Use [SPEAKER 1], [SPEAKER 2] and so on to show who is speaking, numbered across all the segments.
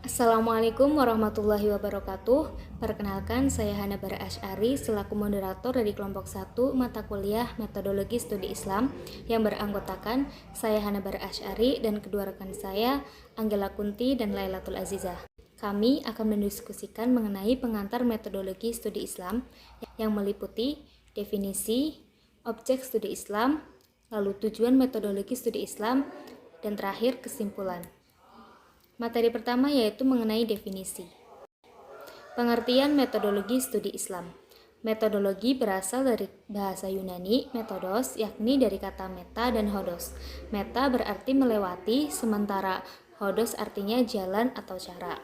[SPEAKER 1] Assalamualaikum warahmatullahi wabarakatuh. Perkenalkan, saya Hana Bara Asy'ari selaku moderator dari kelompok 1 mata kuliah Metodologi Studi Islam yang beranggotakan saya Hana Bara Asy'ari dan kedua rekan saya Anggela Kunti dan Lailatul Azizah. Kami akan mendiskusikan mengenai pengantar metodologi studi Islam yang meliputi definisi, objek studi Islam, lalu tujuan metodologi studi Islam, dan terakhir kesimpulan. Materi pertama yaitu mengenai definisi. Pengertian metodologi studi Islam. Metodologi berasal dari bahasa Yunani metodos, yakni dari kata meta dan hodos. Meta berarti melewati, sementara hodos artinya jalan atau cara.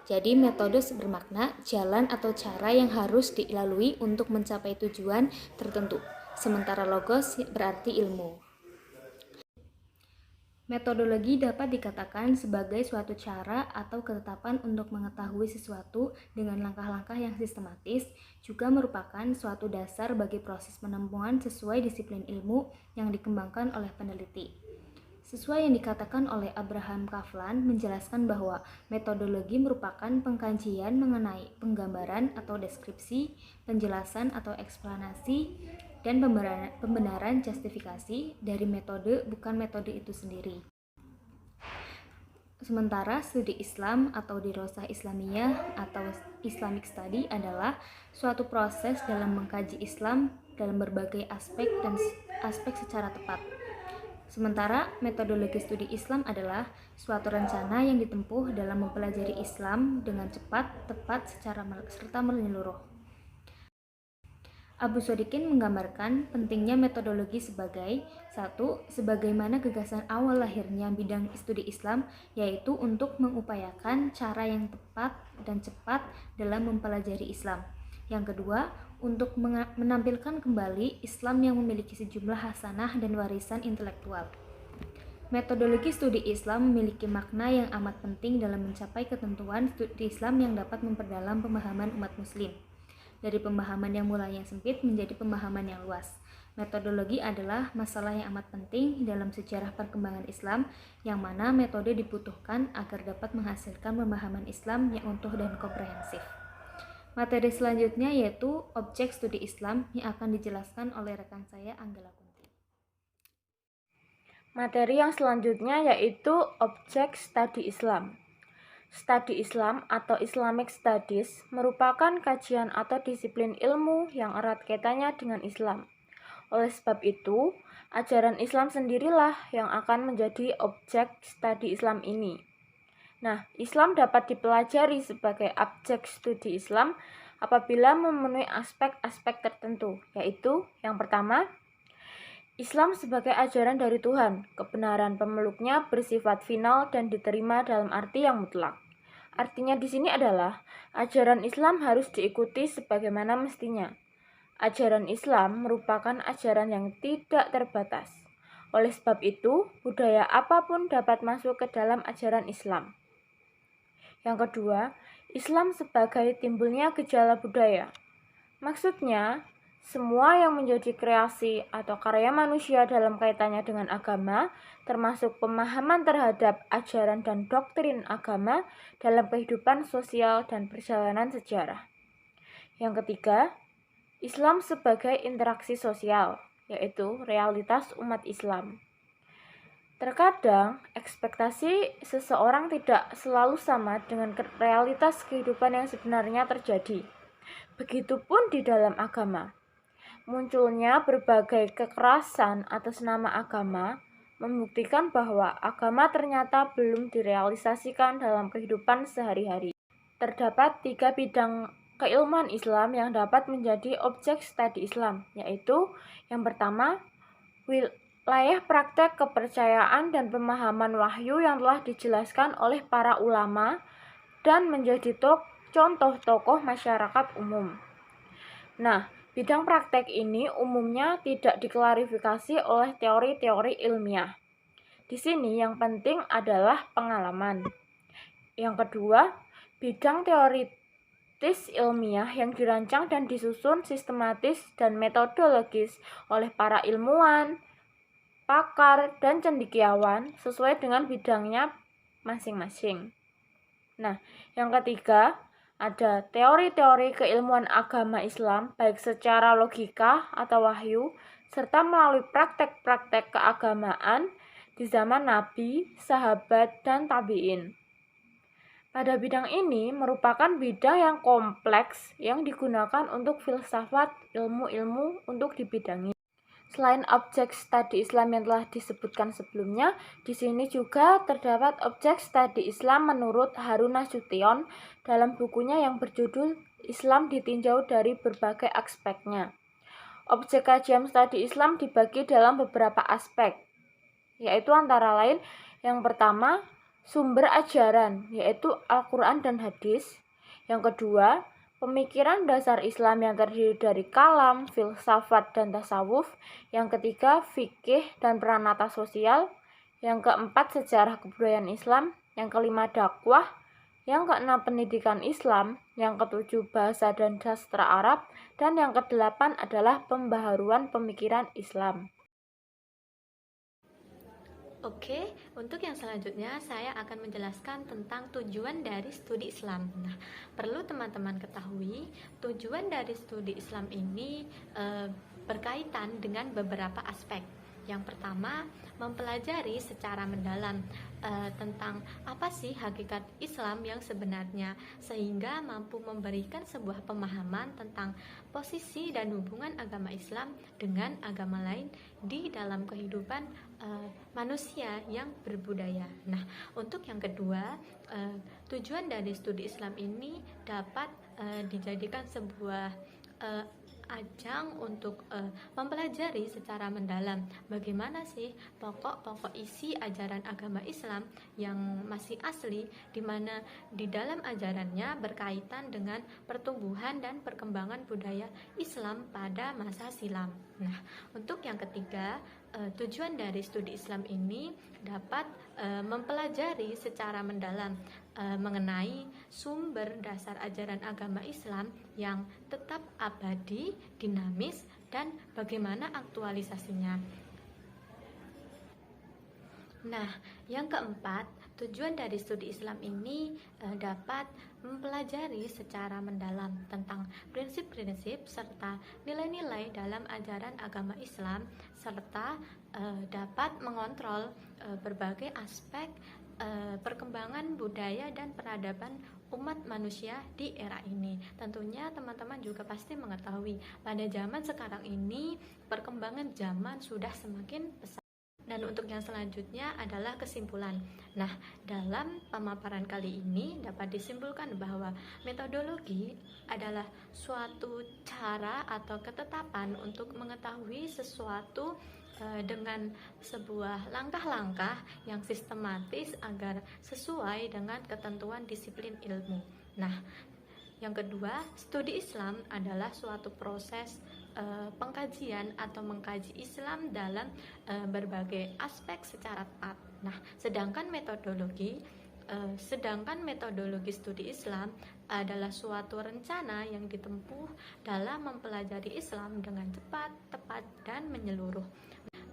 [SPEAKER 1] Jadi metodos bermakna jalan atau cara yang harus dilalui untuk mencapai tujuan tertentu. Sementara logos berarti ilmu. Metodologi dapat dikatakan sebagai suatu cara atau ketetapan untuk mengetahui sesuatu dengan langkah-langkah yang sistematis, juga merupakan suatu dasar bagi proses penemuan sesuai disiplin ilmu yang dikembangkan oleh peneliti. Sesuai yang dikatakan oleh Abraham Kaplan menjelaskan bahwa metodologi merupakan pengkajian mengenai penggambaran atau deskripsi, penjelasan atau eksplanasi, dan pembenaran justifikasi dari metode bukan metode itu sendiri. Sementara studi Islam atau dirosah Islamiyah atau Islamic Study adalah suatu proses dalam mengkaji Islam dalam berbagai aspek dan aspek secara tepat. Sementara metodologi studi Islam adalah suatu rencana yang ditempuh dalam mempelajari Islam dengan cepat, tepat, serta menyeluruh. Abu Sodikin menggambarkan pentingnya metodologi sebagai satu, sebagaimana gagasan awal lahirnya bidang studi Islam, yaitu untuk mengupayakan cara yang tepat dan cepat dalam mempelajari Islam. Yang kedua, untuk menampilkan kembali Islam yang memiliki sejumlah hasanah dan warisan intelektual. Metodologi studi Islam memiliki makna yang amat penting dalam mencapai ketentuan studi Islam yang dapat memperdalam pemahaman umat muslim. Dari pemahaman yang mulanya sempit menjadi pemahaman yang luas. Metodologi adalah masalah yang amat penting dalam sejarah perkembangan Islam, yang mana metode dibutuhkan agar dapat menghasilkan pemahaman Islam yang utuh dan komprehensif. Materi selanjutnya yaitu objek studi Islam yang akan dijelaskan oleh rekan saya Anggela Kunti.
[SPEAKER 2] Materi yang selanjutnya yaitu objek studi Islam. Studi Islam atau Islamic Studies merupakan kajian atau disiplin ilmu yang erat kaitannya dengan Islam. Oleh sebab itu, ajaran Islam sendirilah yang akan menjadi objek studi Islam ini. Nah, Islam dapat dipelajari sebagai objek studi Islam apabila memenuhi aspek-aspek tertentu, yaitu yang pertama, Islam sebagai ajaran dari Tuhan, kebenaran pemeluknya bersifat final dan diterima dalam arti yang mutlak. Artinya di sini adalah ajaran Islam harus diikuti sebagaimana mestinya. Ajaran Islam merupakan ajaran yang tidak terbatas. Oleh sebab itu, budaya apapun dapat masuk ke dalam ajaran Islam. Yang kedua, Islam sebagai timbulnya gejala budaya. Maksudnya, semua yang menjadi kreasi atau karya manusia dalam kaitannya dengan agama, termasuk pemahaman terhadap ajaran dan doktrin agama dalam kehidupan sosial dan perjalanan sejarah. Yang ketiga, Islam sebagai interaksi sosial, yaitu realitas umat Islam. Terkadang, ekspektasi seseorang tidak selalu sama dengan realitas kehidupan yang sebenarnya terjadi. Begitupun di dalam agama. Munculnya berbagai kekerasan atas nama agama membuktikan bahwa agama ternyata belum direalisasikan dalam kehidupan sehari-hari. Terdapat 3 bidang keilmuan Islam yang dapat menjadi objek studi Islam, yaitu yang pertama, wilayah praktek kepercayaan dan pemahaman wahyu yang telah dijelaskan oleh para ulama dan menjadi contoh tokoh masyarakat umum. Nah, bidang praktek ini umumnya tidak diklarifikasi oleh teori-teori ilmiah. Di sini yang penting adalah pengalaman. Yang kedua, bidang teoritis ilmiah yang dirancang dan disusun sistematis dan metodologis oleh para ilmuwan, pakar, dan cendekiawan sesuai dengan bidangnya masing-masing. Nah, yang ketiga, ada teori-teori keilmuan agama Islam, baik secara logika atau wahyu, serta melalui praktek-praktek keagamaan di zaman Nabi, sahabat, dan tabi'in. Pada bidang ini merupakan bidang yang kompleks yang digunakan untuk filsafat ilmu-ilmu untuk dibidangi. Selain objek studi Islam yang telah disebutkan sebelumnya, di sini juga terdapat objek studi Islam menurut Harun Nasution dalam bukunya yang berjudul Islam Ditinjau dari Berbagai Aspeknya. Objek kajian studi Islam dibagi dalam beberapa aspek, yaitu antara lain yang pertama, sumber ajaran, yaitu Al-Quran dan Hadis. Yang kedua, pemikiran dasar Islam yang terdiri dari kalam, filsafat, dan tasawuf. Yang ketiga, fikih dan peranata sosial. Yang keempat, sejarah kebudayaan Islam. Yang kelima, dakwah. Yang keenam, pendidikan Islam. Yang ketujuh, bahasa dan sastra Arab. Dan yang kedelapan adalah pembaharuan pemikiran Islam.
[SPEAKER 3] Oke, untuk yang selanjutnya saya akan menjelaskan tentang tujuan dari studi Islam. Nah, perlu teman-teman ketahui, tujuan dari studi Islam ini berkaitan dengan beberapa aspek. Yang pertama, mempelajari secara mendalam tentang apa sih hakikat Islam yang sebenarnya, sehingga mampu memberikan sebuah pemahaman tentang posisi dan hubungan agama Islam dengan agama lain di dalam kehidupan manusia yang berbudaya. Nah, untuk yang kedua, tujuan dari studi Islam ini dapat dijadikan sebuah ajang untuk mempelajari secara mendalam bagaimana sih pokok-pokok isi ajaran agama Islam yang masih asli, di mana di dalam ajarannya berkaitan dengan pertumbuhan dan perkembangan budaya Islam pada masa silam. Nah, untuk yang ketiga, tujuan dari studi Islam ini dapat mempelajari secara mendalam mengenai sumber dasar ajaran agama Islam yang tetap abadi, dinamis, dan bagaimana aktualisasinya. Nah, yang keempat, tujuan dari studi Islam ini dapat mempelajari secara mendalam tentang prinsip-prinsip serta nilai-nilai dalam ajaran agama Islam, serta dapat mengontrol berbagai aspek perkembangan budaya dan peradaban umat manusia di era ini. Tentunya teman-teman juga pasti mengetahui pada zaman sekarang ini perkembangan zaman sudah semakin pesat. Dan untuk yang selanjutnya adalah kesimpulan. Nah, dalam pemaparan kali ini dapat disimpulkan bahwa metodologi adalah suatu cara atau ketetapan untuk mengetahui sesuatu dengan sebuah langkah-langkah yang sistematis agar sesuai dengan ketentuan disiplin ilmu. Nah, yang kedua, studi Islam adalah suatu proses pengkajian atau mengkaji Islam dalam berbagai aspek secara tepat. Nah, sedangkan metodologi studi Islam adalah suatu rencana yang ditempuh dalam mempelajari Islam dengan cepat, tepat, dan menyeluruh.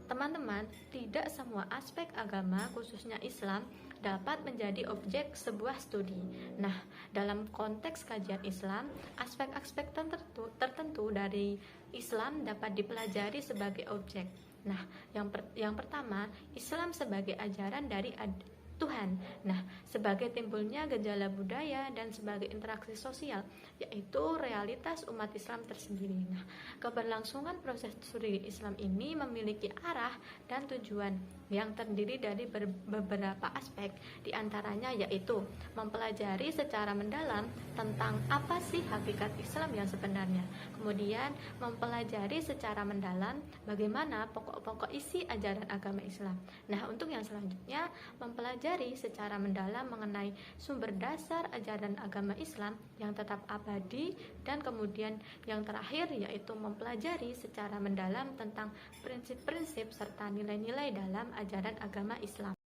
[SPEAKER 3] Teman-teman, tidak semua aspek agama, khususnya Islam, dapat menjadi objek sebuah studi. Nah, dalam konteks kajian Islam, aspek-aspek tertentu dari Islam dapat dipelajari sebagai objek. Nah, yang pertama, Islam sebagai ajaran dari Tuhan. Nah, sebagai timbulnya gejala budaya dan sebagai interaksi sosial, yaitu realitas umat Islam tersendiri. Nah, keberlangsungan proses studi Islam ini memiliki arah dan tujuan yang terdiri dari beberapa aspek, diantaranya yaitu mempelajari secara mendalam tentang apa sih hakikat Islam yang sebenarnya, kemudian mempelajari secara mendalam bagaimana pokok-pokok isi ajaran agama Islam. Nah, untuk yang selanjutnya, mempelajari secara mendalam mengenai sumber dasar ajaran agama Islam yang tetap abadi, dan kemudian yang terakhir yaitu mempelajari secara mendalam tentang prinsip-prinsip serta nilai-nilai dalam ajaran agama Islam.